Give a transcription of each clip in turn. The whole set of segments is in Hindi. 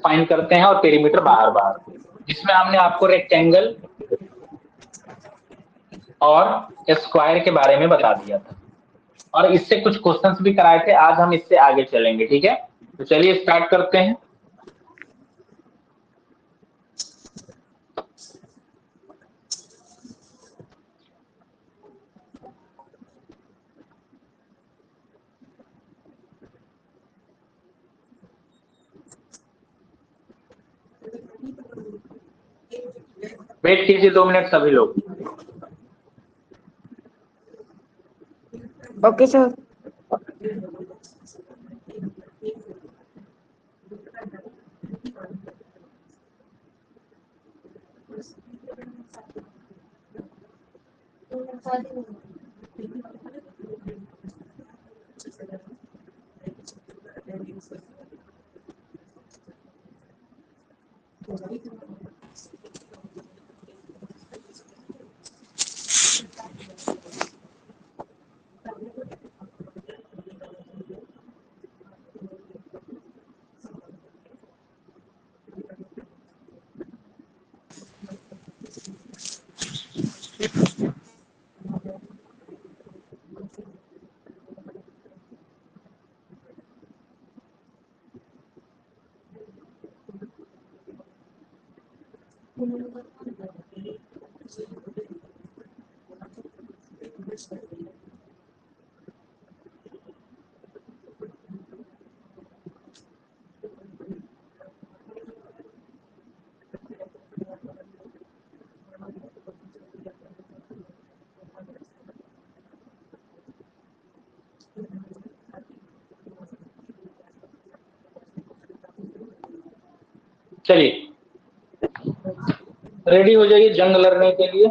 फाइंड करते हैं और पेरीमीटर बाहर बाहर, जिसमें हमने आपको रेक्टेंगल और स्क्वायर के बारे में बता दिया था और इससे कुछ क्वेश्चंस भी कराए थे। आज हम इससे आगे चलेंगे, ठीक है। तो चलिए स्टार्ट करते हैं। वेट कीजिए 2 मिनट सभी लोग। Okay sir. चलिए रेडी हो जाइए जंग लड़ने के लिए।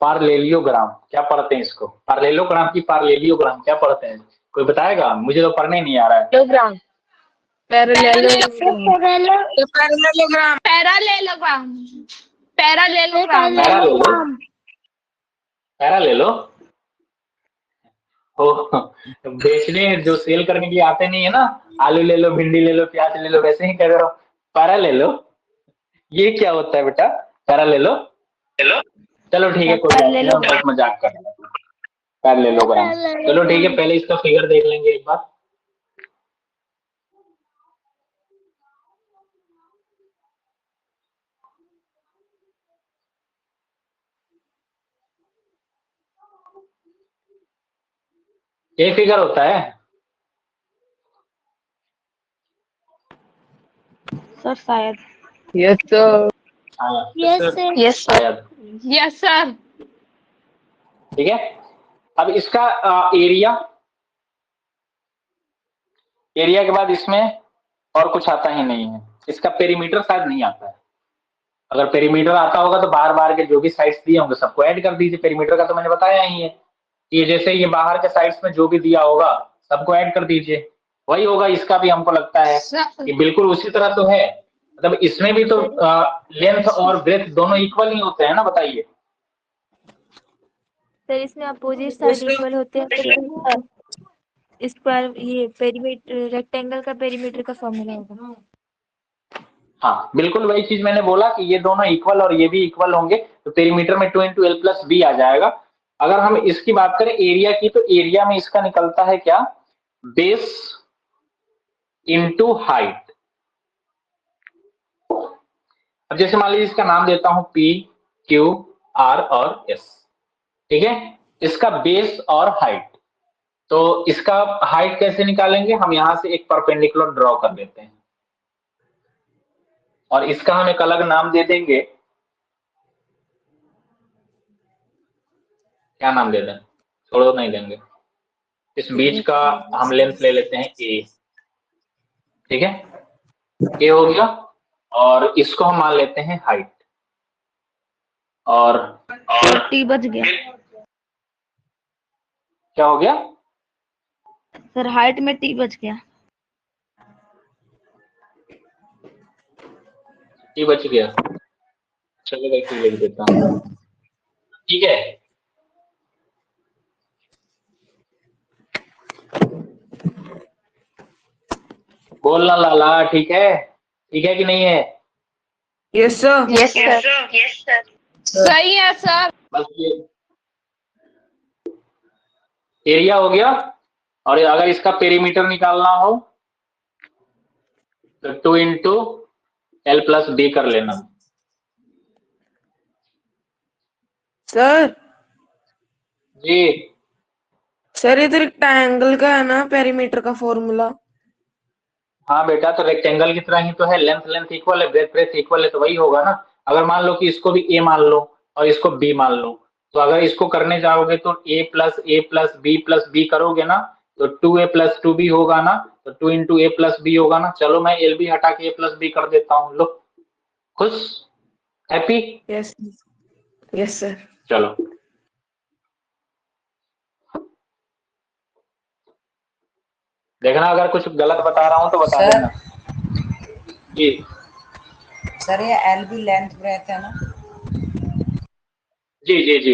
पार्लेलियोग्राम क्या पढ़ते हैं इसको? पार्लेलोग्राम की पार्लेलियोग्राम क्या पढ़ते हैं? कोई बताएगा? मुझे तो पढ़ने नहीं आ रहा है। पैरेललोग्राम। पैरा ले लो। हो बेचने जो सेल करने के लिए आते नहीं है ना, आलू ले लो, भिंडी ले लो, प्याज ले लो, वैसे ही कह रहे हो पैरा ले लो। ये क्या होता है बेटा? पैरा ले लो। चलो ठीक है, कोई बात नहीं, हम बस मजाक कर रहे हैं। पैरेललोग्राम, चलो ठीक है, पहले इसका फिगर देख लेंगे एक बार। ये फिगर होता है सर शायद। Yes sir. यस शायद। Yes sir. ठीक है, अब इसका एरिया के बाद इसमें और कुछ आता ही नहीं है। इसका पेरीमीटर शायद नहीं आता है। अगर पेरीमीटर आता होगा तो बाहर बाहर के जो भी साइड्स दिए होंगे सबको ऐड कर दीजिए। पेरीमीटर का तो मैंने बताया ही है, ये जैसे ये बाहर के साइड्स में जो भी दिया होगा सबको ऐड कर दीजिए। वही होगा इसका भी, हमको लगता है कि बिल्कुल उसी तरह तो है। मतलब इसमें भी तो लेंथ और ब्रेथ दोनों इक्वल ही होते हैं ना, बताइए। सर इसमें अपोजिट साइड इक्वल होते हैं। स्क्वायर ये पेरीमीटर रेक्टेंगल का पेरीमीटर का फॉर्मूला होगा। हाँ बिल्कुल वही चीज मैंने बोला कि ये दोनों इक्वल और ये भी इक्वल होंगे तो पेरीमीटर में 2 × l + b आ जाएगा। अगर हम इसकी बात करें एरिया की, तो एरिया में इसका निकलता है क्या? Base into height. अब जैसे मान लीजिए इसका नाम देता हूं P, Q, R और S, ठीक है। इसका बेस और हाइट, तो इसका हाइट कैसे निकालेंगे? हम यहां से एक परपेंडिकुलर ड्रॉ कर देते हैं और इसका हम एक अलग नाम दे देंगे। क्या नाम दे दें? छोड़ो, नहीं देंगे। इस बीच का हम लेंथ ले लेते हैं A, ठीक है, A हो गया। और इसको हम मान लेते हैं हाइट। और टी बच गया। क्या हो गया सर हाइट में टी बच गया। T बच गया। चलो मैं T लिख देता हूँ, ठीक है। बोलना लाला, ठीक है? ठीक है कि नहीं है? Yes sir. Yes sir. सही है सर। बस ये एरिया हो गया। और अगर इसका पेरीमीटर निकालना हो तो 2 इंटू एल प्लस बी कर लेना। सर जी सर इधर रेक्टेंगल का है ना पेरीमीटर का फॉर्मूला। हाँ बेटा, तो रेक्टेंगल की तरह ही तो है, लेंथ लेंथ इक्वल है, ब्रेथ ब्रेथ इक्वल है, तो वही होगा ना। अगर मान लो कि इसको भी ए मान लो और इसको बी मान लो, तो अगर इसको करने जाओगे तो ए प्लस बी करोगे ना, तो 2a+2b होगा ना, तो 2 इंटू ए प्लस बी होगा ना। चलो मैं एल बी हटा के ए प्लस बी कर देता हूँ, लो खुश, हैप्पी। Yes yes sir. चलो देखना, अगर कुछ गलत बता रहा हूँ तो बता सर देना। जी सर ये एल भी लेंथ ब्रेथ है ना? जी जी जी।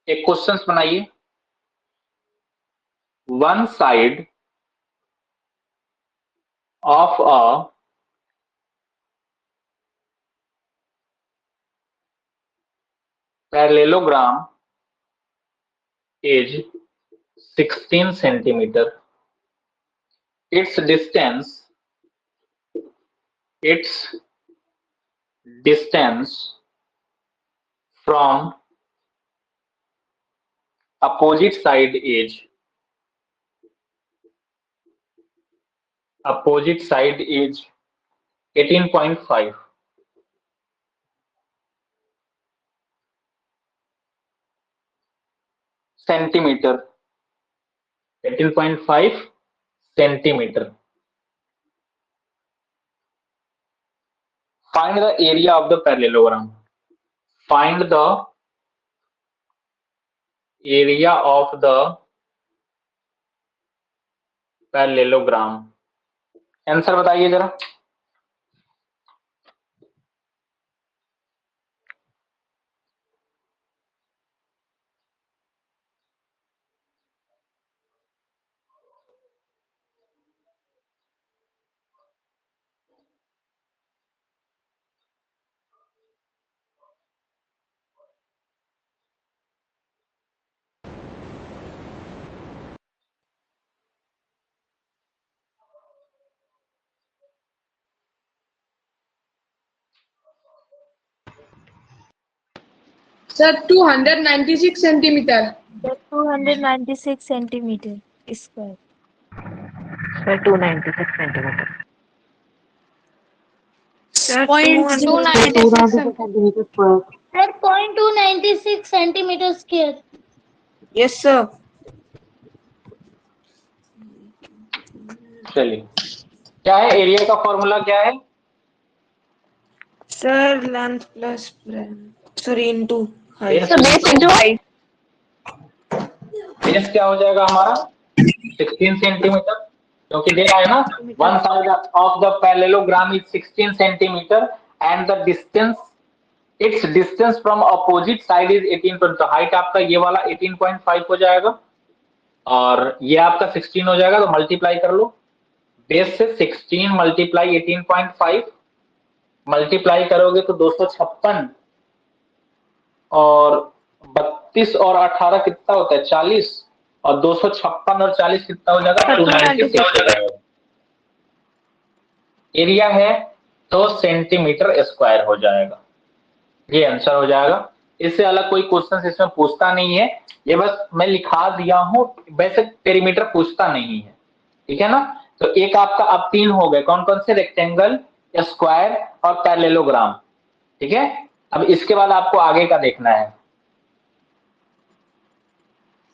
एक क्वेश्चन बनाइए। One side of a parallelogram is 16 centimeter. Its distance from opposite side is 18.5 centimeter. 18.5 centimeter. Find the area of the parallelogram. Find the area of the parallelogram. Answer बताइए जरा। Sir 296 centimetre. 296 centimetre square. Sir 296 centimetre. Sir 296 centimetre square. Sir 0.296 centimetre square. Yes sir. चलिए, क्या है एरिया का फॉर्मूला, क्या है? Sir length plus breadth sorry into height. Base क्या हो जाएगा हमारा? 16 सेंटीमीटर, क्योंकि दे रहा है ना, one side of the parallelogram is 16 centimetre and the distance, it's distance from opposite side is 18. तो हाइट आपका ये वाला 18.5 हो जाएगा और ये आपका 16 हो जाएगा, तो मल्टीप्लाई कर लो। बेस से 16 मल्टीप्लाई 18.5 मल्टीप्लाई करोगे तो 256 और 32 और 18 कितना होता है? 40, और 256 और 40 कितना हो जाएगा? 296 हो जाएगा। एरिया है तो सेंटीमीटर स्क्वायर हो जाएगा, ये आंसर हो जाएगा। इससे अलग कोई क्वेश्चन इसमें पूछता नहीं है, ये बस मैं लिखा दिया हूं, वैसे पेरीमीटर पूछता नहीं है, ठीक है ना। तो एक आपका अब 3 हो गए, कौन कौन से? रेक्टेंगल, स्क्वायर और पैरेललोग्राम, ठीक है। अब इसके बाद आपको आगे का देखना है।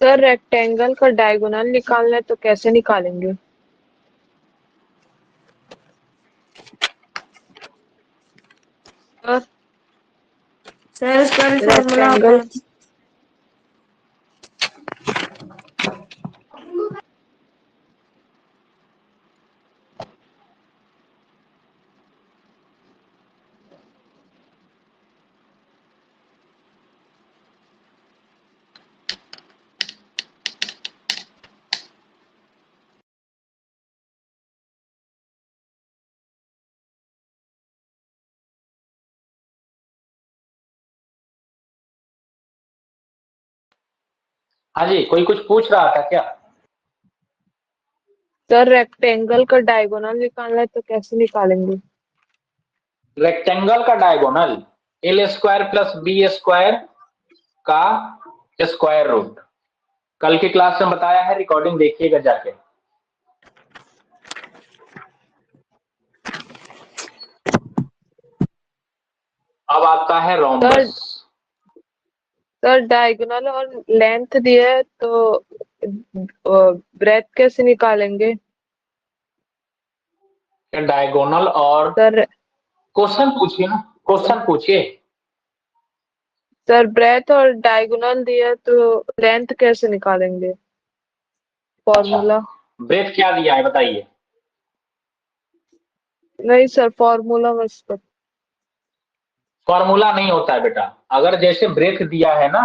सर रेक्टेंगल का डायगोनल निकालना है तो कैसे निकालेंगे? सर इसका भी फॉर्मूला होता रेक्टेंगल है। हाँ जी, कोई कुछ पूछ रहा था क्या? सर रेक्टेंगल का डायगोनल निकालना है तो कैसे निकालेंगे? रेक्टेंगल का diagonal L square plus B square का स्क्वायर रूट। कल की क्लास में बताया है, रिकॉर्डिंग देखिएगा जाके। अब आता है रोम्बस। सर डायगोनल और लेंथ दिया है तो ब्रेथ कैसे निकालेंगे? डायगोनल और सर क्वेश्चन पूछिए ना, क्वेश्चन पूछिए। सर ब्रेथ और डायगोनल दिया है तो लेंथ कैसे निकालेंगे? फॉर्मूला। ब्रेथ क्या दिया है बताइए? नहीं सर, फॉर्मूला बस फॉर्मूला नहीं होता है बेटा। अगर जैसे ब्रेथ दिया है ना,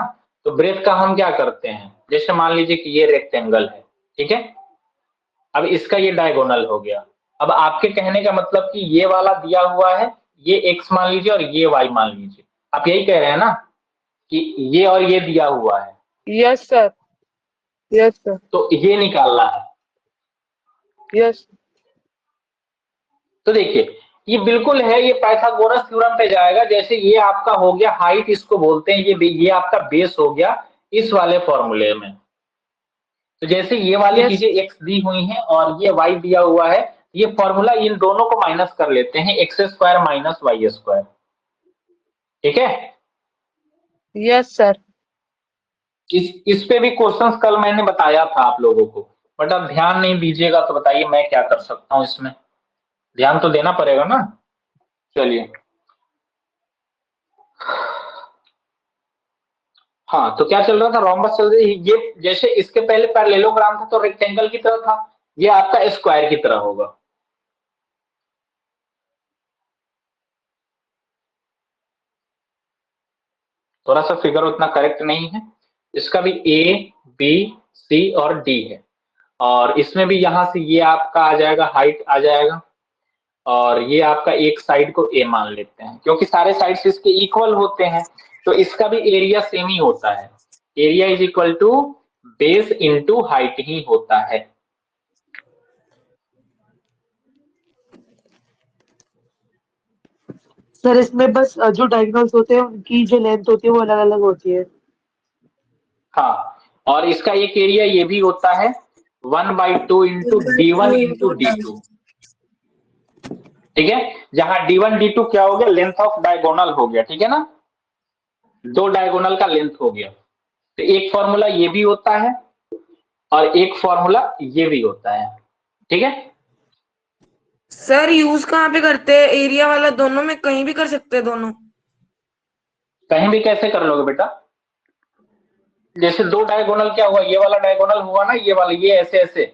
तो ब्रेथ का हम क्या करते हैं, जैसे मान लीजिए कि ये रेक्टेंगल है, ठीक है। अब इसका ये डायगोनल हो गया। अब आपके कहने का मतलब कि ये वाला दिया हुआ है, ये एक्स मान लीजिए और ये वाई मान लीजिए। आप यही कह रहे हैं ना कि ये और ये दिया हुआ है, यस सर, यस सर, तो ये निकालना है। यस। तो देखिए, ये बिल्कुल है, ये पाइथागोरस थ्योरम पे जाएगा। जैसे ये आपका हो गया हाइट, इसको बोलते हैं, ये आपका बेस हो गया इस वाले फॉर्मूले में। तो जैसे ये वाली Yes. चीजें x दी हुई हैं और ये y दिया हुआ है, ये फॉर्मूला इन दोनों को माइनस कर लेते हैं, X square minus Y square, ठीक है। Yes sir. इस पे भी क्वेश्चंस कल मैंने बताया था आप लोगों को, बट अब ध्यान नहीं दीजिएगा तो बताइए मैं क्या कर सकता हूँ इसमें। ध्यान तो देना पड़ेगा ना। चलिए, हाँ, तो क्या चल रहा था, रोम्बस चल रही। ये जैसे इसके पहले पैरेललोग्राम था तो रेक्टेंगल की तरह था, ये आपका स्क्वायर की तरह होगा। थोड़ा सा फिगर उतना करेक्ट नहीं है। इसका भी ए बी सी और डी है, और इसमें भी यहां से ये आपका आ जाएगा, हाइट आ जाएगा, और ये आपका एक साइड को ए मान लेते हैं क्योंकि सारे साइड्स इसके इक्वल होते हैं। तो इसका भी एरिया सेम ही होता है, area is equal to base into height ही होता है। सर इसमें बस जो डायगोनल्स होते हैं उनकी जो लेंथ होती है वो अलग अलग होती है। हाँ, और इसका एक एरिया ये भी होता है 1/2 इंटू D1 इंटू D2, ठीक है। जहां D1 D2 क्या हो गया, लेंथ ऑफ डायगोनल हो गया, ठीक है ना, दो डायगोनल का लेंथ हो गया। तो एक फॉर्मूला ये भी होता है और एक फॉर्मूला ये भी होता है, ठीक है। सर यूज कहाँ पे करते हैं? एरिया वाला दोनों में कहीं भी कर सकते हैं दोनों? कहीं भी कैसे कर लोगे बेटा? जैसे दो डायगोनल क्या हुआ, ये वाला डायगोनल हुआ ना, ये वाला, ये ऐसे ऐसे।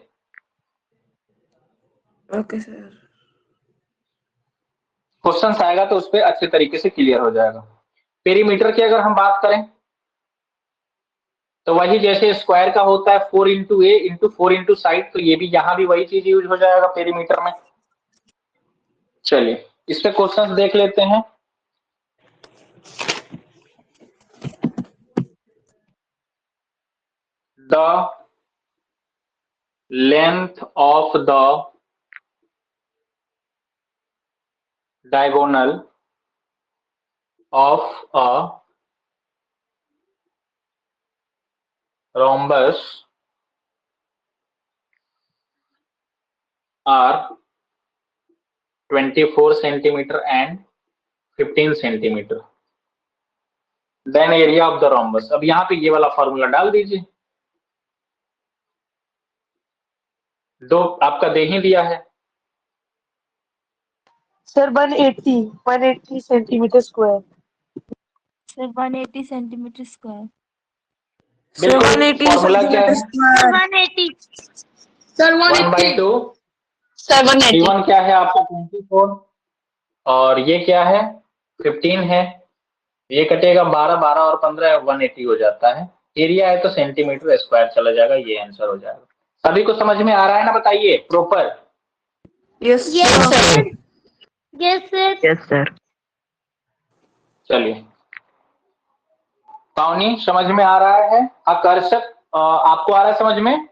Okay sir. क्वेश्चन आएगा तो उस पर अच्छे तरीके से क्लियर हो जाएगा। पेरीमीटर की अगर हम बात करें तो वही जैसे स्क्वायर का होता है 4 इंटू ए इंटू 4 इंटू साइड, तो ये भी यहां भी वही चीज यूज हो जाएगा पेरीमीटर में। चलिए, इस पे क्वेश्चंस देख लेते हैं। The length of the diagonal of a rhombus are 24 centimeter and 15 centimeter. Then area of the rhombus. अब यहाँ पे ये वाला फॉर्मूला डाल दीजिए, दो आपका दे ही दिया है। Sir 180 centimetre square. Sir 180 centimetre square. Sir 180 formula क्या है, सेंटीमीटर 180. सर 1/2। 780 D1 क्या है आपका 24 और ये क्या है 15 है। ये कटेगा 12, 12 और 15 180 हो जाता है। एरिया है तो सेंटीमीटर स्क्वायर चला जाएगा, ये आंसर हो जाएगा। सभी को समझ में आ रहा है ना, बताइए proper. Yes Yes, sir. sir. Yes, sir. Yes sir. चलिए, पावनी समझ में आ रहा है। आकर्षक आपको आ रहा है समझ में?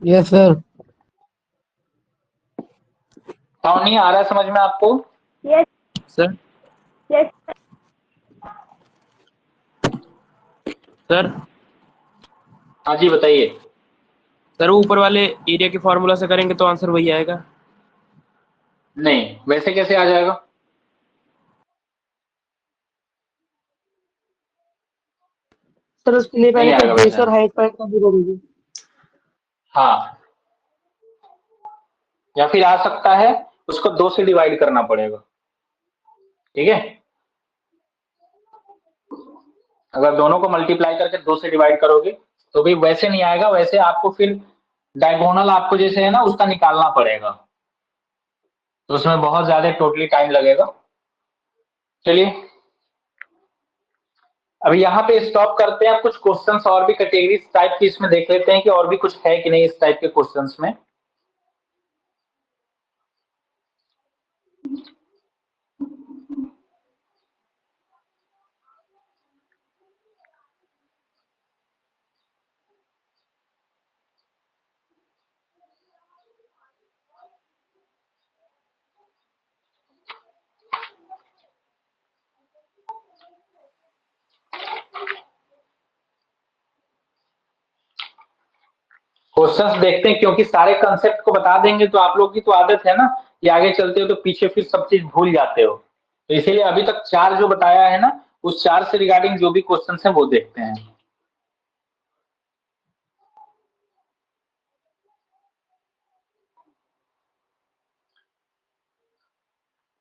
Yes sir. नहीं आ रहा है समझ में आपको? Yes, सर yes, सर हाँ जी बताइए। सर वो ऊपर वाले एरिया के फॉर्मूला से करेंगे तो आंसर वही आएगा। नहीं, वैसे कैसे आ जाएगा? सर उसके लिए नहीं पहले आएगा फिर बेस वैसे। और हाइट फाइंड करनी पड़ेगी। हाँ, या फिर आ सकता है उसको 2 से डिवाइड करना पड़ेगा। ठीक है, अगर दोनों को मल्टीप्लाई करके 2 से डिवाइड करोगे तो भी वैसे नहीं आएगा। वैसे आपको फिर डायगोनल आपको जैसे है ना उसका निकालना पड़ेगा, तो उसमें बहुत ज्यादा टोटली टाइम लगेगा। चलिए अभी यहाँ पे स्टॉप करते हैं। कुछ क्वेश्चंस और भी कैटेगरी टाइप की इसमें देख लेते हैं कि और भी कुछ है कि नहीं इस टाइप के क्वेश्चंस में। क्वेश्चंस देखते हैं, क्योंकि सारे कंसेप्ट को बता देंगे तो आप लोग की तो आदत है ना कि आगे चलते हो तो पीछे फिर सब चीज भूल जाते हो। तो इसीलिए अभी तक 4 जो बताया है ना उस 4 से रिगार्डिंग जो भी क्वेश्चंस हैं वो देखते हैं।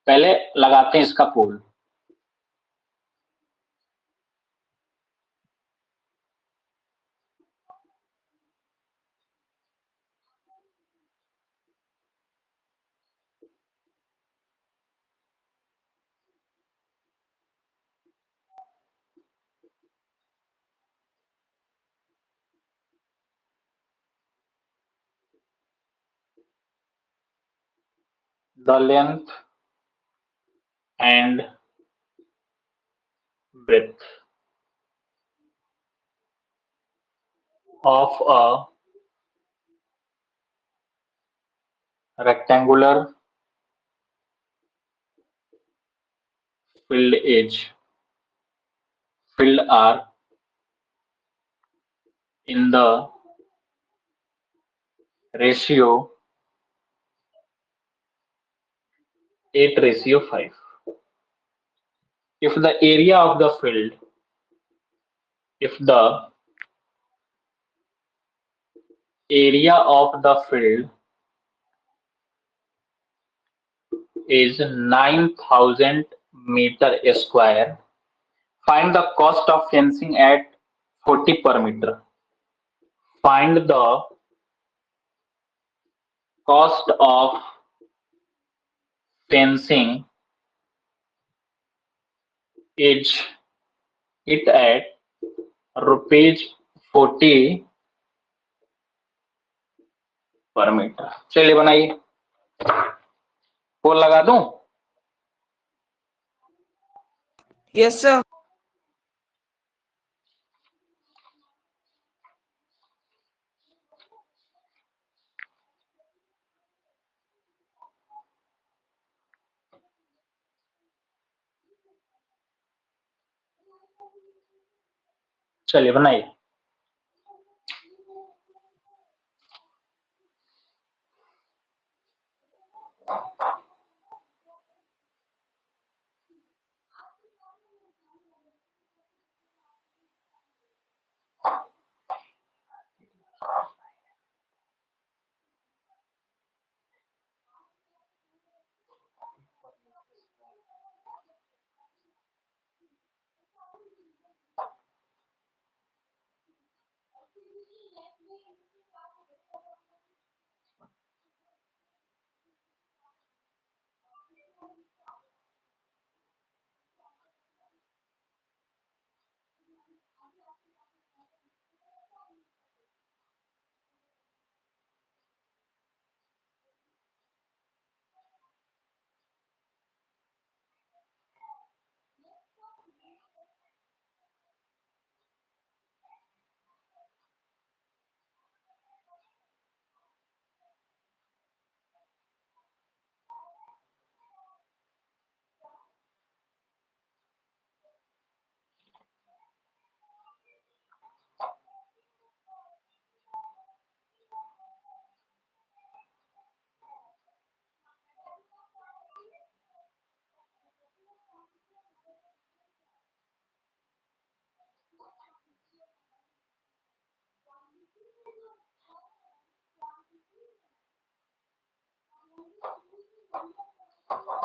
पहले लगाते हैं इसका code. The length and breadth of a rectangular filled edge filled are in the ratio 8:5. If the area of the field, if the area of the field is 9,000 meter square, find the cost of fencing at 40 per meter. Find the cost of fencing is it at rupees 40 पर मीटर। चलिए बनाइए, पोल लगा दूं? Yes sir. चलिए बनाइए।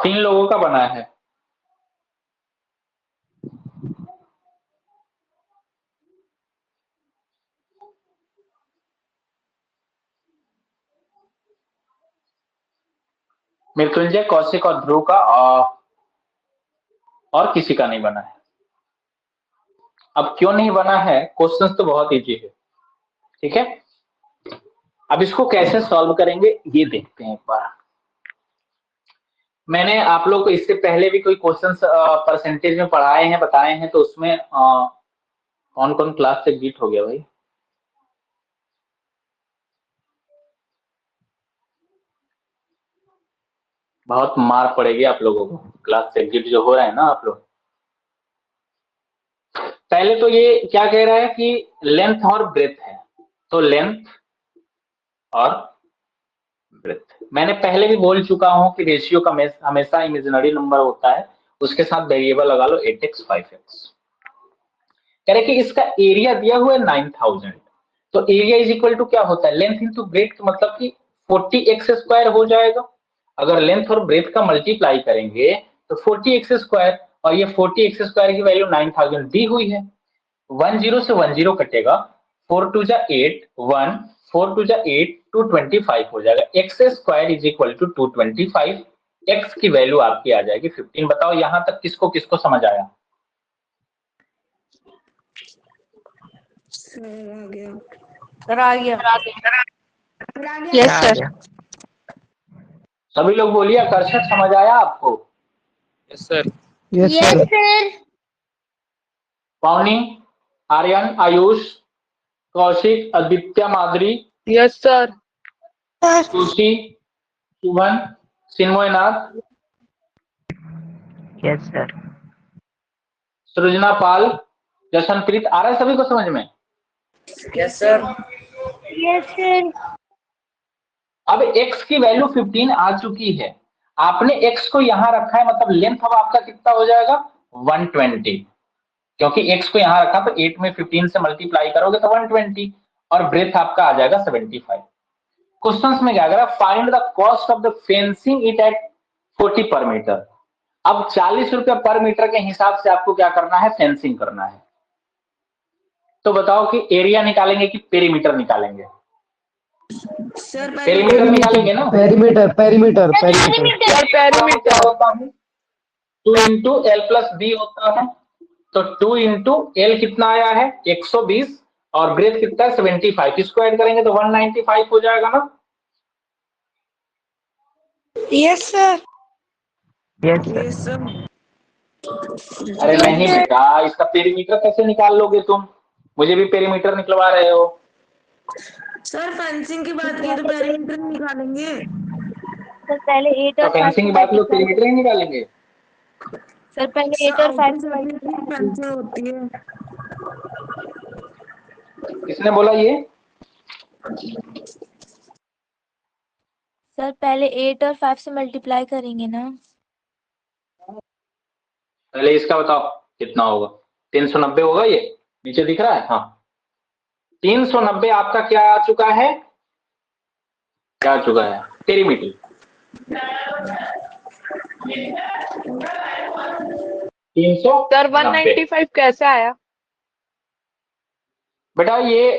3 लोगों का बना है। मृत्युंजय, कौशिक और ध्रुव का, और किसी का नहीं बना है। अब क्यों नहीं बना है? क्वेश्चन तो बहुत इजी है, ठीक है। अब इसको कैसे सॉल्व करेंगे ये देखते हैं एक बार। मैंने आप लोग को इससे पहले भी कोई क्वेश्चन परसेंटेज में पढ़ाए हैं, बताए हैं, तो उसमें कौन कौन क्लास से एग्जिट हो गया भाई? बहुत मार पड़ेगी आप लोगों को, क्लास से एग्जिट जो हो रहे हैं ना आप लोग। पहले तो ये क्या कह रहा है कि लेंथ और ब्रेथ है, तो लेंथ और ब्रेथ। मैंने पहले भी बोल चुका हूं कि रेशियो का हमेशा इमेजिनरी नंबर होता है, उसके साथ वेरिएबल लगा लो 8x 5x। कह रहे कि इसका एरिया दिया हुआ है 9000, तो एरिया इज इक्वल टू क्या होता है? लेंथ इंटू ब्रेथ, मतलब कि 40x² हो जाएगा। अगर लेंथ और ब्रेथ का मल्टीप्लाई करेंगे तो 40x², और ये 40x² की वैल्यू 9000 दी हुई है। 10 से 10 कटेगा, 4 2 जा 8, 1 4 2 जा 8, 225 हो जाएगा। x² is equal to 225, x की वैल्यू आपकी आ जाएगी 15। बताओ यहां तक किसको किसको समझ आया? सर आ गया। Yes sir. सभी लोग बोलिए, आकर्षक समझ आया आपको? Yes sir. Yes yes sir. Sir. Pavani, Aryan, Ayush, Kaushik, Aditya, Madhuri, yes sir. Sushi, Shubhan, Chinmaynath, yes sir. Srijana Pal, Jashanpreet, आ रहा है सभी को समझ में? Yes sir. Yes sir. अब x की वैल्यू 15 आ चुकी है, आपने x को यहां रखा है, मतलब लेंथ अब आपका कितना हो जाएगा? 120, क्योंकि x को यहां रखा तो 8 में 15 से मल्टीप्लाई करोगे तो 120, और ब्रेथ आपका आ जाएगा 75। क्वेश्चंस में क्या करा? Find the cost of the fencing it at 40 पर मीटर। अब 40 रुपए पर मीटर के हिसाब से आपको क्या करना है? फेंसिंग करना है। तो बताओ कि एरिया निकालेंगे कि पेरीमीटर निकालेंगे? सर पेरीमीटर निकालेंगे ना? Perimeter perimeter perimeter. Sir perimeter. क्या होता है? 2 इंटू एल प्लस बी होता है, तो 2 इंटू एल कितना आया है? 120, और ब्रेथ कितना है? 75। इसको ऐड करेंगे तो 195 हो जाएगा ना? Yes sir. Yes sir. Yes sir. अरे नहीं बेटा, इसका पेरीमीटर कैसे निकाल लोगे तुम? मुझे भी पेरीमीटर निकलवा रहे हो। सर फेंसिंग की बात की तो पेरीमीटर निकालेंगे। सर पहले 8 तो और 5 फेंसिंग से की बात लोग मल्टीप्लाई। पेरीमीटर ही निकालेंगे। सर पहले 8 और 5 से मल्टीप्लाई। फेंसिंग होती है। किसने बोला ये? सर पहले 8 और 5 से मल्टीप्लाई करेंगे ना। पहले इसका बताओ कितना होगा? 390 होगा, ये नीचे दिख रहा है। हाँ, 390 आपका क्या आ चुका है? क्या आ चुका है? पेरीमीटर 390। सर 195 कैसे आया? बेटा ये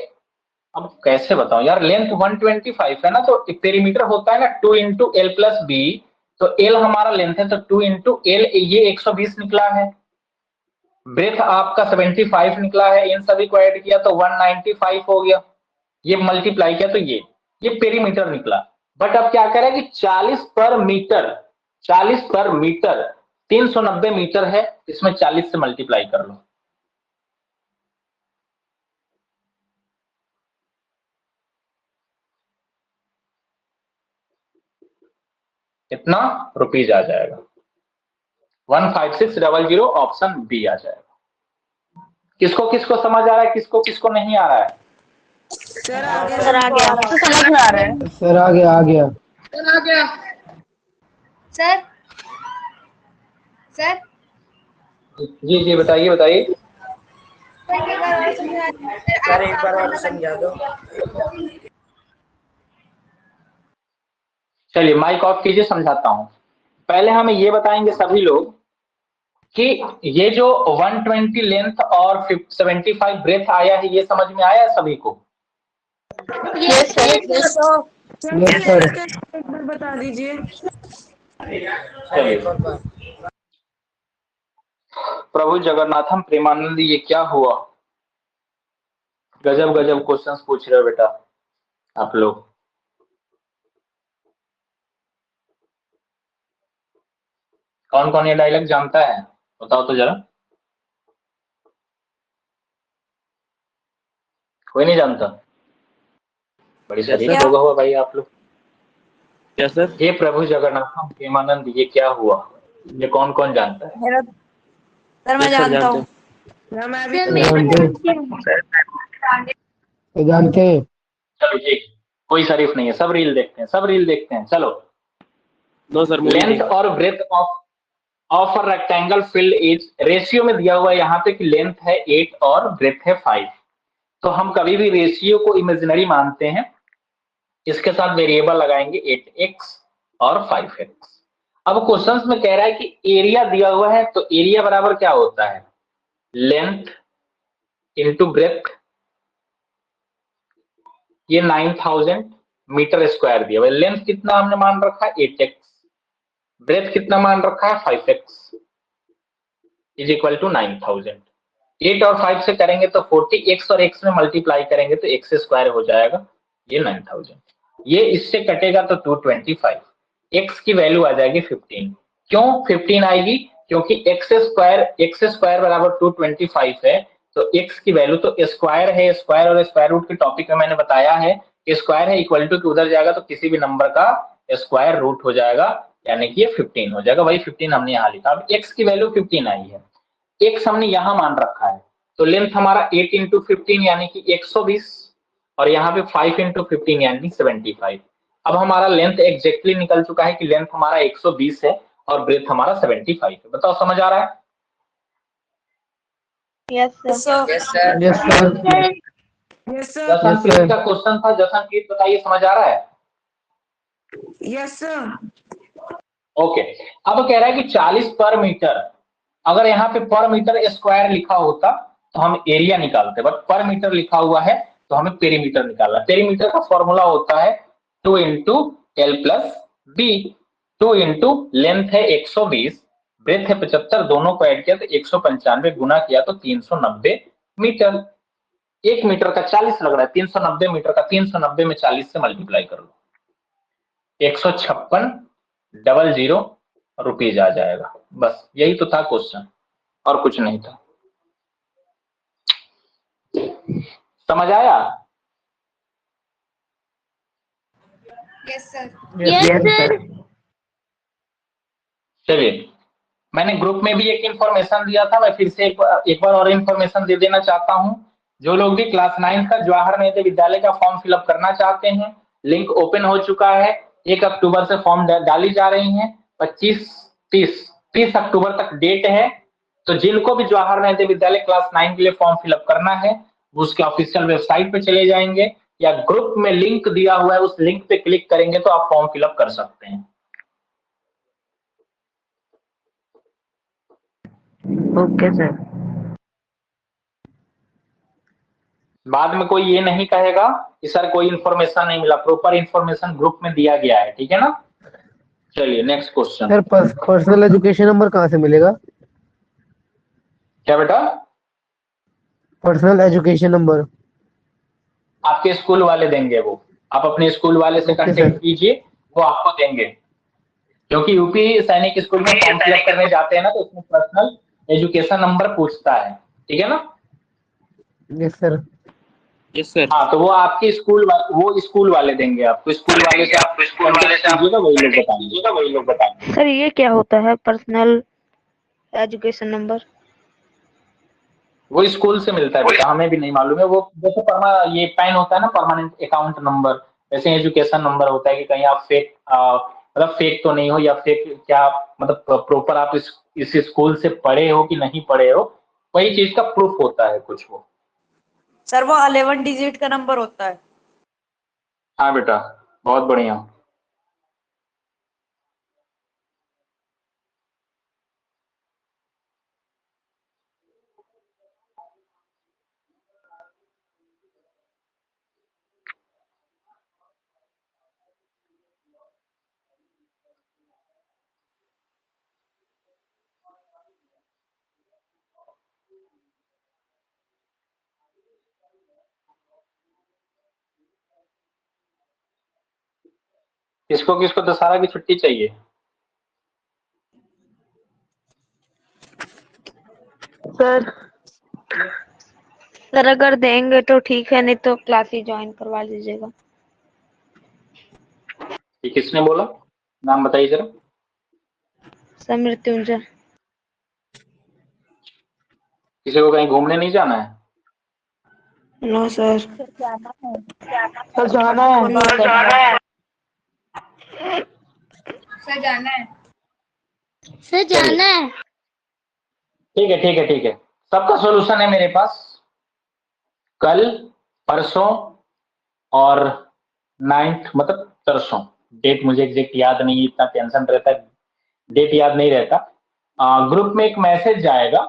अब कैसे बताऊं यार, लेंथ 125 है ना, तो पेरीमीटर होता है ना 2 इंटू एल प्लस बी, तो एल हमारा लेंथ है, तो 2 इंटू एल, ये 120 निकला है। ब्रेथ आपका 75 निकला है, इन सभी को ऐड किया तो 195 हो गया। ये मल्टीप्लाई किया तो ये पेरीमीटर निकला। बट अब क्या करें कि 40 पर मीटर, 40 पर मीटर 390 मीटर है, इसमें 40 से मल्टीप्लाई कर लो। कितना रुपीज आ जाएगा? 15600, ऑप्शन बी आ जाएगा। किसको किसको समझ आ रहा है, किसको किसको नहीं आ रहा है? सर आगे सर आ गया। तो समझ में आ रहा है। सर आ गया आ गया। सर सर जी जी बताइए बताइए। सर एक बार और समझा दो। चलिए माइक ऑफ कीजिए, समझाता हूं। पहले हमें ये बताएंगे सभी लोग कि ये जो 120 लेंथ और 75 ब्रेथ आया है, ये समझ में आया है सभी को? Yes sir. सर। एक बार बता दीजिए। चलिए। प्रभु जगन्नाथम प्रेमानंद, ये क्या हुआ? गजब गजब क्वेश्चंस पूछ रहे हो बेटा आप लोग। कौन कौन ये डायलॉग जानता है बताओ तो जरा। कोई नहीं जानता? बड़ी शरीफ होगा हुआ भाई आप लोग। क्या सर? हे प्रभु जगन्नाथम प्रेमानंद, ये क्या हुआ? ये कौन कौन जानता है? सर मैं जानता हूँ। मैं भी जानते हैं। चलो ठीक, कोई शरीफ नहीं है, सब रील देखते हैं, सब रील देखते हैं। चलो। नो सर, मूवी लेंथ और breadth of a rectangle field is, ratio में दिया हुआ है यहाँ पे कि लेंथ है 8 और ब्रेथ है 5। तो हम कभी भी रेशियो को इमेजिनरी मानते हैं, इसके साथ वेरिएबल लगाएंगे 8x और 5x। अब क्वेश्चंस में कह रहा है कि एरिया दिया हुआ है, तो एरिया बराबर क्या होता है? Length into breadth. ये 9000 मीटर स्क्वायर दिया हुआ है। लेंथ कितना हमने मान रखा है? 8x। ब्रेथ कितना मान रखा है? 5x is equal to 9000। 8 और 5 से करेंगे तो 40, x और x में मल्टीप्लाई करेंगे तो x स्क्वायर हो जाएगा, ये 9000। ये इससे कटेगा तो 225। x की वैल्यू आ जाएगी 15। क्यों 15 आएगी? क्योंकि x स्क्वायर बराबर 225 है, तो x की वैल्यू तो स्क्वायर है, स्क्वायर और स्क्वायर रूट के टॉपिक में मैंने बताया है कि स्क्वायर है इक्वल टू, उधर जाएगा तो किसी भी नंबर का स्क्वायर रूट हो जाएगा, यानी कि ये 15 हो जाएगा। वही 15 हमने यहाँ लिखा। अब x की वैल्यू 15 आई है, x हमने यहां मान रखा है, तो लेंथ हमारा 8 इंटू 15 यानी कि 120, और यहाँ पे 5 इंटू 15 यानी 75। अब हमारा लेंथ एग्जैक्टली निकल चुका है कि लेंथ हमारा 120 है और ब्रेथ हमारा 75 है। बताओ समझ आ रहा है? Yes sir. Yes sir. Yes sir. Jasanpreet का क्वेश्चन था, जसनप्रीत बताइए समझ आ रहा है? Yes sir. ओके। अब कह रहा है कि 40 पर मीटर, अगर यहाँ पे पर मीटर स्क्वायर लिखा होता तो हम एरिया निकालते, बट पर मीटर लिखा हुआ है तो हमें पेरीमीटर निकालना। पेरीमीटर का फॉर्मूला होता है 2 into L plus B. 2 into length है 120, ब्रेथ है 75, दोनों को ऐड किया तो 195, गुना किया तो 390 मीटर। 1 मीटर का 40 लग रहा है, 390 मीटर का 390 में 40 से मल्टीप्लाई कर लो, 156,00 रुपीज आ जाएगा। बस यही तो था क्वेश्चन, और कुछ नहीं था। समझ आया? Yes sir. Yes sir. चलिए, मैंने ग्रुप में भी एक इंफॉर्मेशन दिया था, मैं फिर से एक बार और इंफॉर्मेशन दे देना चाहता हूं। जो लोग भी क्लास 9 का जवाहर नेहरू विद्यालय का फॉर्म फिलअप करना चाहते हैं, लिंक ओपन हो चुका है। 1 अक्टूबर से फॉर्म डाली जा रही हैं। 30 अक्टूबर तक डेट है। तो जिनको भी जवाहर नेहरू विद्यालय क्लास 9 के लिए फॉर्म फिलअप करना है, वो उसके ऑफिशियल वेबसाइट पे चले जाएंगे, या ग्रुप में लिंक दिया हुआ है, उस लिंक पे क्लिक करेंगे तो आप फॉर्म फिलअप कर सकते हैं। Okay sir. बाद में कोई ये नहीं कहेगा कि सर कोई इंफॉर्मेशन नहीं मिला, प्रॉपर इंफॉर्मेशन ग्रुप में दिया गया है, ठीक है ना? चलिए next question. Sir personal education number कहाँ से मिलेगा? क्या बेटा? पर्सनल एजुकेशन नंबर आपके स्कूल वाले देंगे, वो आप अपने स्कूल वाले से ओके कांटेक्ट सर। कीजिए, वो आपको देंगे। क्योंकि यूपी सैनिक स्कूल में फॉर्म फिलअप करने जाते हैं ना, तो उसमें पर्सनल एजुकेशन नंबर पूछता है, ठीक है ना? Yes sir. Yes sir. हाँ, तो वो आपके स्कूल वाले देंगे आपको। स्कूल वाले से आप कांटेक्ट कीजिएगा, वही लोग बताएंगे। सर ये क्या होता है पर्सनल एजुकेशन नंबर? वो स्कूल से मिलता है बेटा, हमें भी नहीं मालूम है। वो जैसे ये पैन होता है ना, परमानेंट अकाउंट नंबर, वैसे एजुकेशन नंबर होता है कि कहीं आप फेक मतलब फेक तो नहीं हो, या फेक क्या मतलब प्रॉपर आप इस स्कूल से पढ़े हो कि नहीं पढ़े हो, वही चीज का प्रूफ होता है कुछ वो। सर वो 11 डिजिट का नंबर होता है। हाँ बेटा, बहुत बढ़िया। किसको किसको दशहरा की छुट्टी चाहिए? सर सर अगर देंगे तो ठीक है, नहीं तो क्लास ही ज्वाइन करवा लीजिएगा। ये किसने बोला? नाम बताइए जरा। सर मृत्युंजय। किसी को कहीं घूमने नहीं जाना है? No sir. सर जाना है। सर जाना है। सर जाना है। सर जाना है। ठीक है ठीक है ठीक है, सबका सोल्यूशन है मेरे पास। कल, परसों और 9th, मतलब परसों। डेट मुझे एग्जैक्ट याद नहीं है, इतना टेंशन रहता है, डेट याद नहीं रहता। ग्रुप में एक मैसेज जाएगा,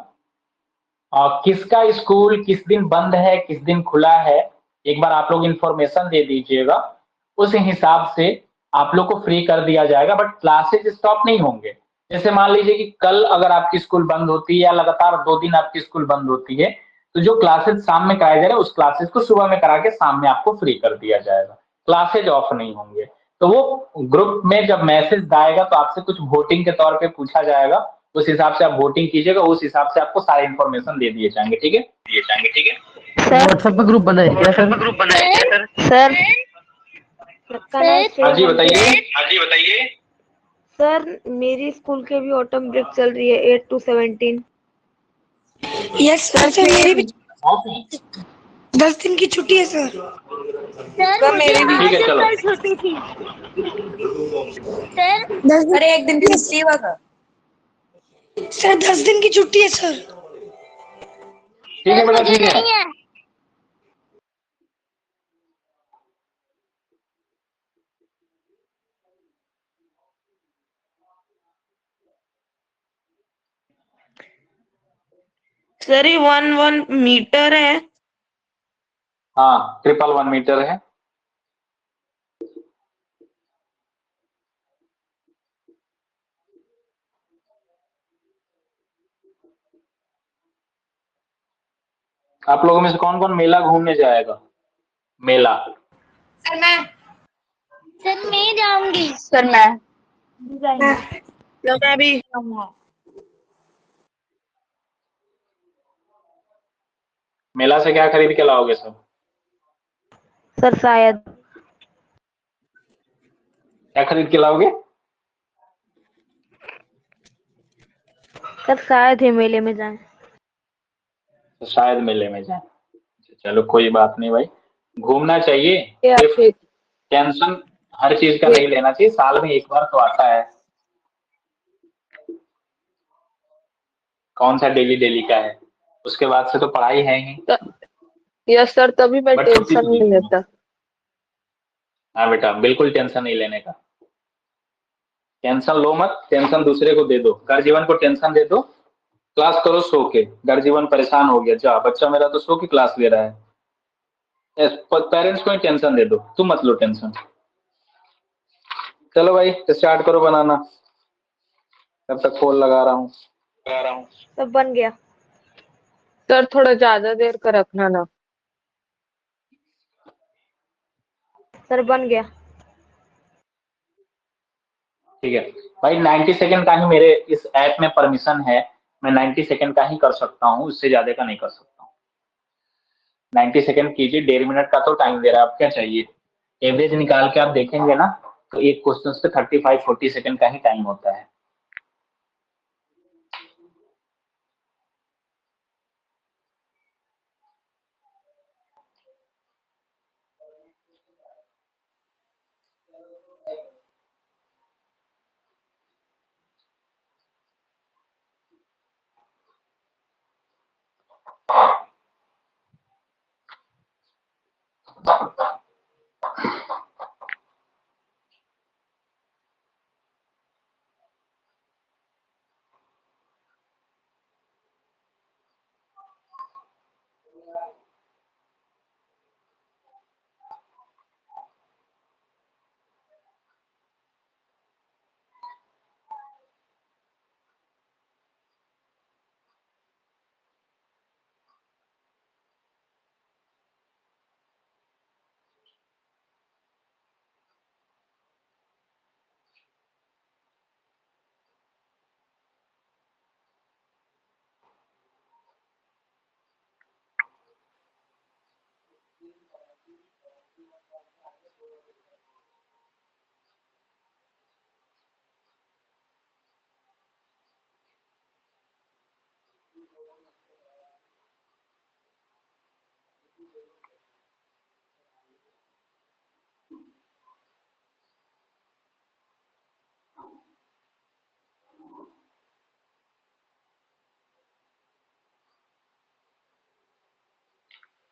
किसका स्कूल किस दिन बंद है किस दिन खुला है, एक बार आप लोग इंफॉर्मेशन दे दीजिएगा। उस हिसाब से आप लोग को फ्री कर दिया जाएगा, बट क्लासेज स्टॉप नहीं होंगे। जैसे मान लीजिए कि कल अगर आपकी स्कूल बंद होती है या लगातार 2 दिन आपकी स्कूल बंद होती है, तो जो क्लासेज शाम में कराए जा रहे हैं उस क्लासेज को सुबह में करा के शाम में आपको फ्री कर दिया जाएगा। क्लासेज ऑफ नहीं होंगे। तो वो ग्रुप में जब मैसेज आएगा तो आपसे कुछ वोटिंग के तौर पे पूछा जाएगा, उस हिसाब से आप वोटिंग कीजिएगा, उस हिसाब से आपको सारे इन्फॉर्मेशन दे दिए जाएंगे। ठीक है, दिए जाएंगे। ठीक है सर व्हाट्सएप पे ग्रुप बनाए क्या सर? सर सबका नाम सर हाँ जी सेव बताइए। हाँ जी बताइए। सर मेरी स्कूल के भी ऑटम ब्रेक चल रही है 8 to 17। यस सर, सर मेरी भी ऑफ है? 10 दिन की छुट्टी है सर। सर सर मुझे मेरी भी ठीक है आज चलो। कल छुट्टी थी। सर 10 दिन। अरे एक दिन की छुट्टी हुआ सर। सर 10 दिन की छुट्टी है सर। ठीक है सर बेटा मुझे ठीक है। नहीं है। सर ये 1 1 मीटर है। हाँ 111 मीटर है। आप लोगों में से कौन कौन मेला घूमने जाएगा? मेला। सर मैं। सर मैं जाऊंगी। सर मैं। भी जाएंगे। सर मैं भी आऊंगा। मेला से क्या खरीद के लाओगे सब? सर शायद क्या खरीद के लाओगे? सर शायद ही मेले में जाएं। तो शायद मेले में जाए। चलो कोई बात नहीं भाई, घूमना चाहिए। ये सिर्फ आपके टेंशन हर चीज का ये नहीं लेना चाहिए, साल में एक बार तो आता है। कौन सा डेली डेली का है, उसके बाद से तो पढ़ाई है ही। यस सर, तभी मैं बट छुट्टी टेंशन तो नहीं लेनी है। लेता। हाँ बेटा बिल्कुल टेंशन नहीं लेने का। टेंशन लो मत, टेंशन दूसरे को दे दो। घर जीवन को टेंशन दे दो, क्लास करो सो के। घर जीवन परेशान हो गया, जा बच्चा मेरा तो सो के क्लास ले रहा है। पेरेंट्स को ही टेंशन दे दो, तुम मत लो टेंशन। चलो भाई स्टार्ट करो बनाना, तब तक फोन लगा रहा हूँ। सब बन गया। सर थोड़ा ज्यादा देर का रखना ना। सर बन गया। ठीक है भाई, 90 सेकंड का ही मेरे इस ऐप में परमिशन है। मैं 90 सेकंड का ही कर सकता हूँ, इससे ज्यादा का नहीं कर सकता हूँ। 90 सेकंड कीजिए, 1.5 मिनट का तो टाइम दे रहा है, आप क्या चाहिए। एवरेज निकाल के आप देखेंगे ना, तो एक क्वेश्चन पे 35-40 सेकंड का ही टाइम होता है।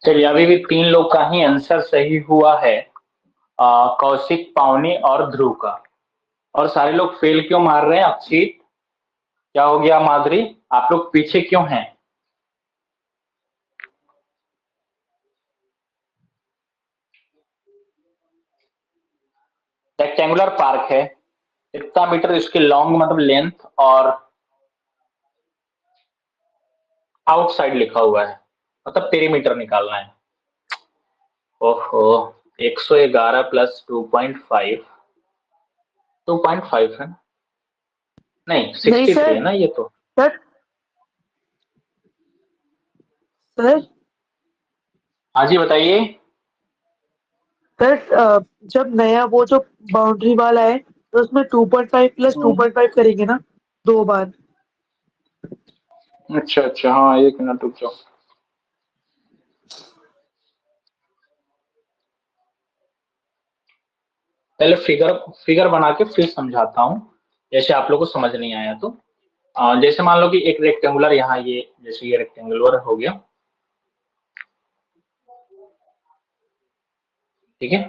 चलिए अभी भी 3 लोग का ही आंसर सही हुआ है, कौशिक, पावनी और ध्रुव का। और सारे लोग फेल क्यों मार रहे हैं? अक्षित, क्या हो गया? माधुरी, आप लोग पीछे क्यों हैं? रेक्टेंगुलर पार्क है, कितना मीटर इसकी लॉन्ग मतलब लेंथ, और आउटसाइड लिखा हुआ है, मतलब पेरीमीटर निकालना है। ओहो, 111 प्लस 2.5, 2.5 है ना? नहीं 63 सर। है ना ये तो। सर सर हाँ जी बताइए। सर जब नया वो जो बाउंड्री वाला है तो उसमें 2.5 प्लस 2.5 करेंगे ना 2 बार। अच्छा अच्छा, हाँ 1 मिनट रुक जाओ। पहले फिगर बना के फिर समझाता हूँ, जैसे आप लोगों को समझ नहीं आया तो। जैसे मान लो कि एक रेक्टेंगुलर यहाँ, ये जैसे ये रेक्टेंगुलर हो गया, ठीक है।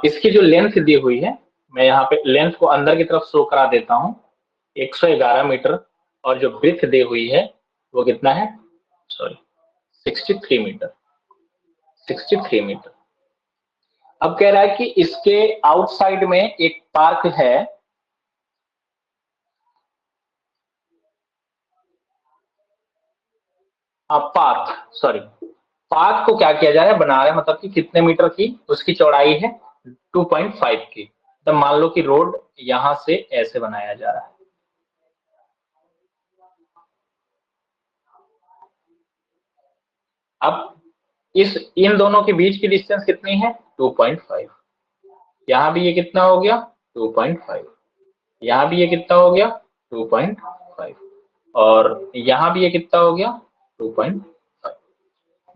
इसकी जो लेंथ दी हुई है, मैं यहाँ पे लेंथ को अंदर की तरफ शो करा देता हूँ, 111 मीटर, और जो ब्रेथ दी हुई है वो कितना है? Sorry 63 metre, 63 metre. अब कह रहा है कि इसके आउटसाइड में एक पार्क है, पार्क को क्या किया जा रहा है? बना रहे हैं, मतलब कि कितने मीटर की उसकी चौड़ाई है? 2.5 की। तो मान लो कि रोड यहां से ऐसे बनाया जा रहा है, अब इन दोनों के बीच की डिस्टेंस कितनी है? 2.5। यहां भी ये कितना हो गया? 2.5। यहां भी ये कितना हो गया? 2.5। और यहां भी ये कितना हो गया? 2.5।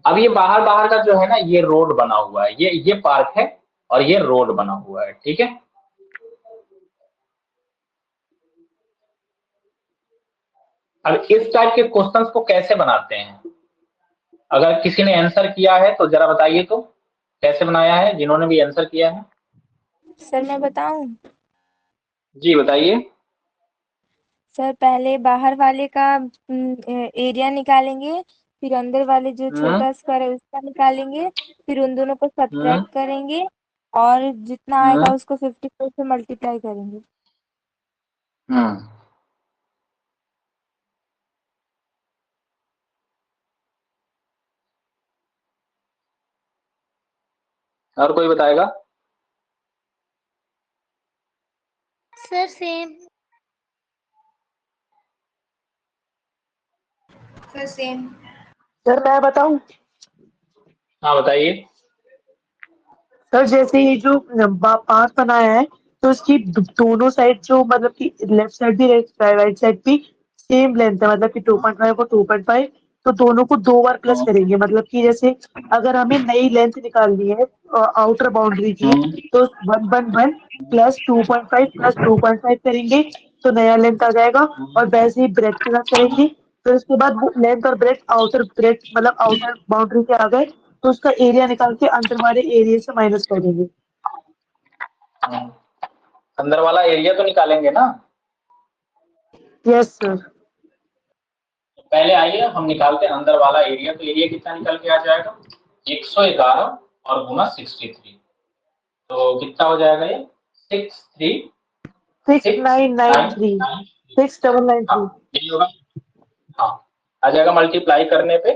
अब ये बाहर बाहर का जो है ना, ये रोड बना हुआ है, ये पार्क है और ये रोड बना हुआ है, ठीक है। अब इस टाइप के क्वेश्चंस को कैसे बनाते हैं? अगर किसी ने आंसर किया है तो जरा बताइए तो, कैसे बनाया है जिन्होंने भी आंसर किया है? सर मैं बताऊं? जी बताइए। सर पहले बाहर वाले का एरिया निकालेंगे, फिर अंदर वाले जो हम्म छोटा स्क्वायर है उसका निकालेंगे, फिर उन दोनों को हम्म सब्ट्रैक्ट करेंगे और जितना हम्म आएगा उसको 54 से मल्टीप्लाई करेंगे। हम्म और कोई बताएगा? Sir same. Sir same. Sir मैं बताऊं? हाँ बताइए। सर जैसे ये जो पास बनाया है तो इसकी दोनों साइड जो मतलब कि लेफ्ट साइड भी राइट साइड भी सेम लेंथ है, मतलब कि 2.5 और 2.5, तो दोनों को 2 बार प्लस हम्म करेंगे। मतलब कि जैसे अगर हमें नई लेंथ निकालनी है आउटर बाउंड्री की, हम्म तो 111 प्लस 2.5 प्लस 2.5 करेंगे तो नया लेंथ आ जाएगा। और वैसे ही ब्रेथ के साथ करेंगे, फिर उसके बाद वो लेंथ और ब्रेथ आउटर ब्रेथ मतलब आउटर बाउंड्री के आ गए तो उसका एरिया निकाल के अंदर वाले एरिया से माइनस कर देंगे। हम्म। अंदर वाला एरिया तो निकालेंगे ना? Yes sir. पहले आइए हम निकालते हैं अंदर वाला एरिया। तो एरिया कितना निकल के आ जाएगा? 111 और गुना 63, तो कितना हो जाएगा ये? 6993 6993। 6793। हाँ यही होगा। हाँ आ जाएगा, मल्टीप्लाई करने पे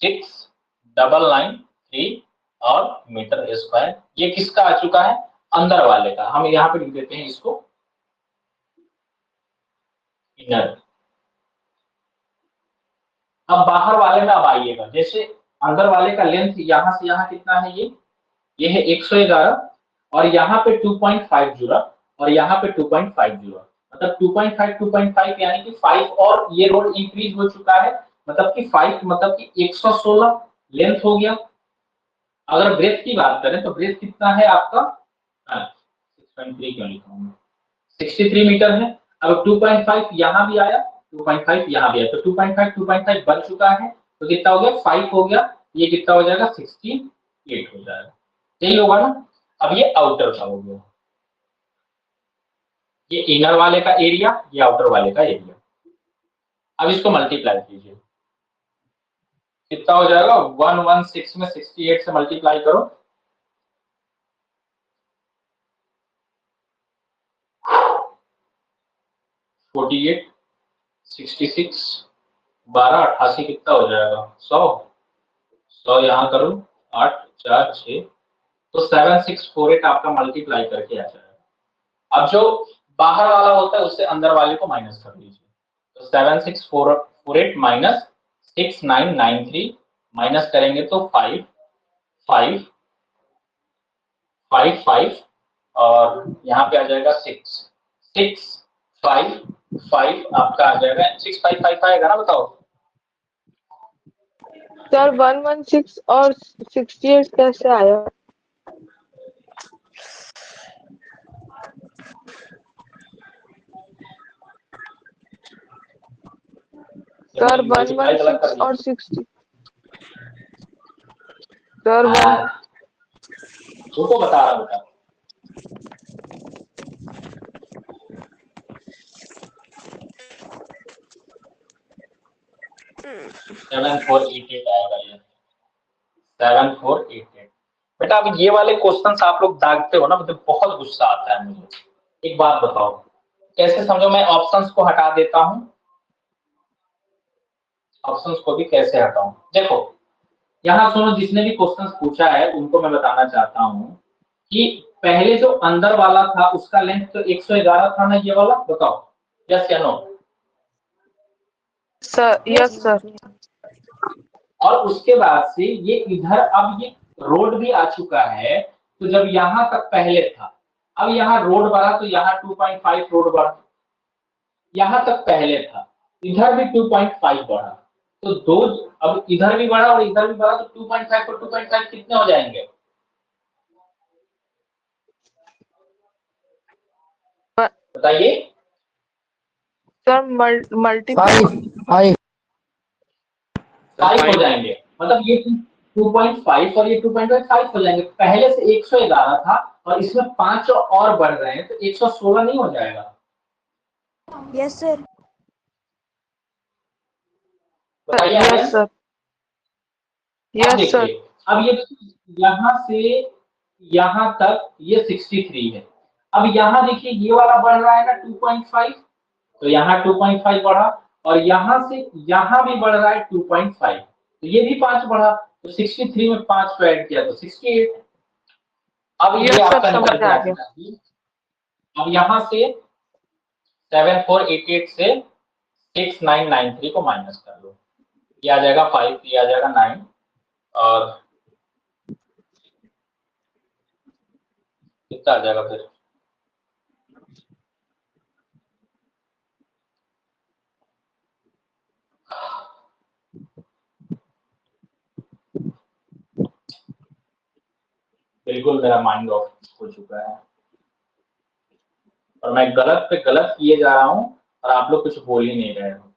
6993 और मीटर स्क्वायर। ये किसका आ चुका है? अंदर वाले का। हम यहाँ पे लिख देते हैं इसको इनर। अब बाहर वाले में अब आइएगा, जैसे अंदर वाले का लेंथ यहाँ से यहाँ कितना है? ये है 111, और यहाँ पे 2.5 जुड़ा, और यहाँ पे 2.5 जुड़ा, मतलब 2.5 यानी कि 5, और ये रोड इंक्रीज हो चुका है, मतलब कि 5 मतलब कि 116 लेंथ हो गया। अगर ब्रेथ की बात करें तो ब्रेथ कितना है आपका, 6.3 क्यों लिखा हूँ, 63 मीटर है। अब 2.5 यहाँ भी आया, 2.5 यहाँ भी आया, तो 2.5 बन चुका है, तो कितना हो गया, 5 हो गया, ये कितना हो जाएगा, 68 हो जाएगा, यही होगा ना। अब ये आउटर का हो गया, ये इनर वाले का एरिया, ये आउटर वाले का एरिया। अब इसको मल्टीप्लाई कीजिए, कितना हो जाएगा, 116 में 68 से मल्टीप्लाई करो, 48, 66, 12, 88 कितना हो जाएगा, 100 यहाँ करो, 8, 4, 6, तो 7648 आपका मल्टीप्लाई करके आ जाएगा। अब जो बाहर वाला होता है उससे अंदर वाले को माइनस कर दीजिए, तो 7648 माइनस 6993 माइनस करेंगे तो 5, 5, 5, 5 और यहाँ पे आ जाएगा 6, 6, 5, 5 आपका आ जाएगा, 6555 आएगा ना, बताओ। सर 116 और 68 कैसे आया? सर 116 और 60 सर तुमको बता रहा बेटा, सेवन फोर एट एट आएगा ये, 7488। बेटा अब ये वाले क्वेश्चंस आप लोग दागते हो ना, मतलब बहुत गुस्सा आता है मुझे। एक बात बताओ, कैसे समझो, मैं ऑप्शंस को हटा देता हूं, ऑप्शंस को भी कैसे हटाऊं, देखो यहाँ सुनो, जिसने भी क्वेश्चंस पूछा है उनको मैं बताना चाहता हूं कि पहले जो अंदर वाला था उसका लेंथ तो 111 था ना, ये वाला, बताओ यस या नो। Sir yes sir. और उसके बाद से ये इधर, अब ये रोड भी आ चुका है, तो जब यहाँ तक पहले था, अब यहाँ रोड बढ़ा तो यहाँ 2.5 रोड बढ़ा, यहाँ तक पहले था, इधर भी 2.5 बढ़ा, तो दो, अब इधर भी बढ़ा और इधर भी बढ़ा, तो 2.5 और 2.5 कितने हो जाएंगे, बताइए। सर मल्टीप्लाई 5 हो जाएंगे, मतलब ये 2.5 और ये 2.5 हो जाएंगे। पहले से 111 था और इसमें 5 और बढ़ रहे हैं, तो 116 नहीं हो जाएगा। Yes sir. बताइए। Yes sir. Yes sir. अब ये यहाँ से यहाँ तक ये 63 है, अब यहाँ देखिए ये वाला बढ़ रहा है ना 2.5, तो यहाँ 2.5 बढ़ा, और यहाँ से यहाँ भी बढ़ रहा है 2.5, तो ये भी 5 बढ़ा, तो 63 में 5 को ऐड किया तो 68। अब ये आपका निकल गया। अब यहाँ से 7488 से 6993 को माइनस कर लो, ये आ जाएगा 5, ये आ जाएगा 9, और कितना आ जाएगा फिर, बिल्कुल मेरा माइंड ऑफ हो चुका है और मैं गलत पे गलत किए जा रहा हूं और आप लोग कुछ बोल ही नहीं रहे हो।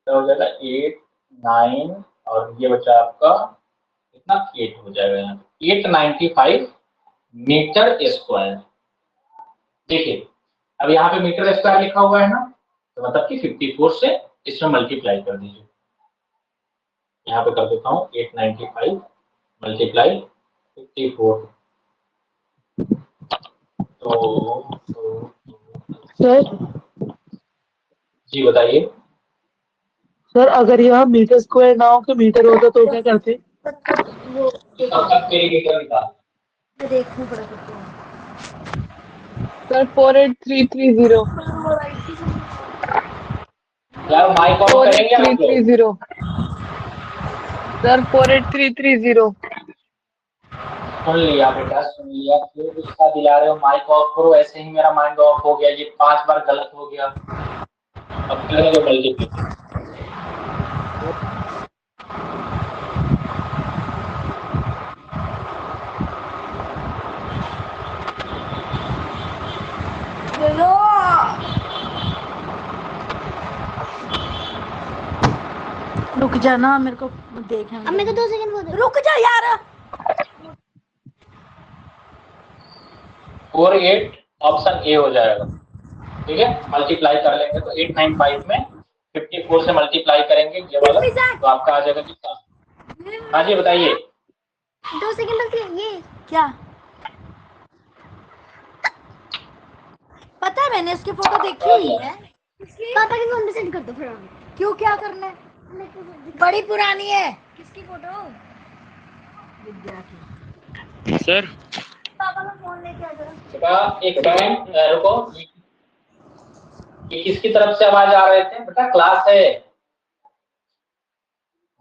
तो हो जाएगा 8, 9 और ये बचा आपका कितना, 8 हो जाएगा, यहाँ 895 मीटर स्क्वायर। देखिए अब यहाँ पे मीटर स्क्वायर लिखा हुआ है ना, तो मतलब कि 54 से इसमें मल्टीप्लाई कर दीजिए, यहाँ पे कर देता हूँ 895 मल्टीप्लाई 54, तो सर जी बताइए। सर अगर यहाँ मीटर स्क्वायर ना हो के मीटर होता तो क्या करते? तब तक पेरीमीटर निकाल, देखना पड़ेगा सर 48330 यार माइक ऑफ करेंगे आप लोग? 48330 सर 48330 सुन लिया बेटा, सुन लिया, क्यों गुस्सा दिला रहे हो, माइक ऑफ करो। ऐसे ही मेरा माइंड ऑफ हो गया, ये 5 बार गलत हो गया, अब करेंगे मल्टीप्लाई। रुक जाना, मेरे को देखना। अब मेरे को 2 सेकंड बोल दो। रुक जा यार। 4 8 ऑप्शन ए हो जाएगा। ठीक है, मल्टीप्लाई कर लेंगे तो 895 में 54 से मल्टीप्लाई करेंगे ये वाला तो आपका आ जाएगा कितना। हाँ जी बताइए। 2 सेकंड बस ये क्या पता है, मैंने इसकी फोटो देखी हुई है। पापा के फोन में सेंड कर दो फिर। क्यों, क्या करना है? बड़ी पुरानी है। किसकी फोटो? विद्या की। सर पापा का फोन लेके आ जरा। बेटा एक सेकंड रुको, ये किसकी तरफ से आवाज आ रहे थे? बेटा क्लास है,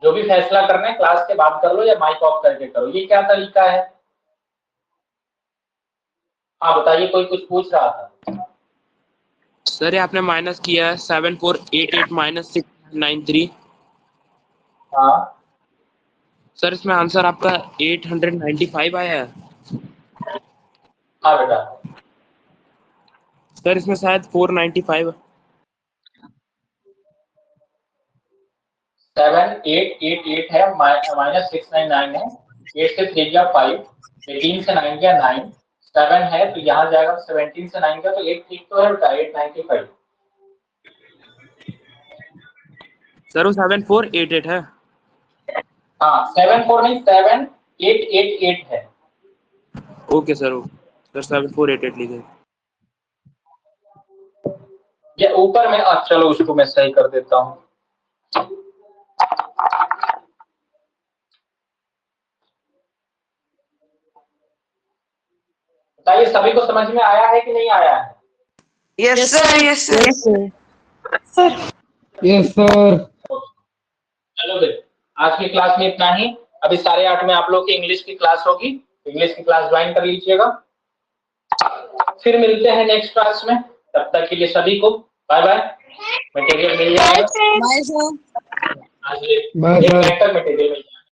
जो भी फैसला करना है क्लास के बाद कर लो या माइक ऑफ करके करो, ये क्या तरीका है? हाँ बताइए, कोई कुछ पूछ रहा था। सर ये आपने माइनस किया है 7488 माइनस 693। हाँ सर इसमें आंसर आपका 895 आया है। हाँ बेटा, सर इसमें शायद 495। 7888 है, माइनस 699 है, 8 से 3 गया 5, 18 से 9 गया 9, 7 है तो यहाँ जाएगा 17 से 9 गया तो 8 ठीक तो है बेटा, 895। सर वो 7488 है। हाँ 74 नहीं 7888 है। ओके सर, सर 7488 लिखे। ये ऊपर में चलो उसको मैं सही कर देता हूँ। बताइए सभी को समझ में आया है कि नहीं आया है? Yes sir, yes sir. Yes sir. चलो फिर आज की क्लास में इतना ही। अभी 8:30 में आप लोग की इंग्लिश की क्लास होगी, इंग्लिश की क्लास ज्वाइन कर लीजिएगा। फिर मिलते हैं नेक्स्ट क्लास में, तब तक के लिए सभी को बाय बाय। मटेरियल मिल जाएगा। Bye sir. मटेरियल मिल जाएगा।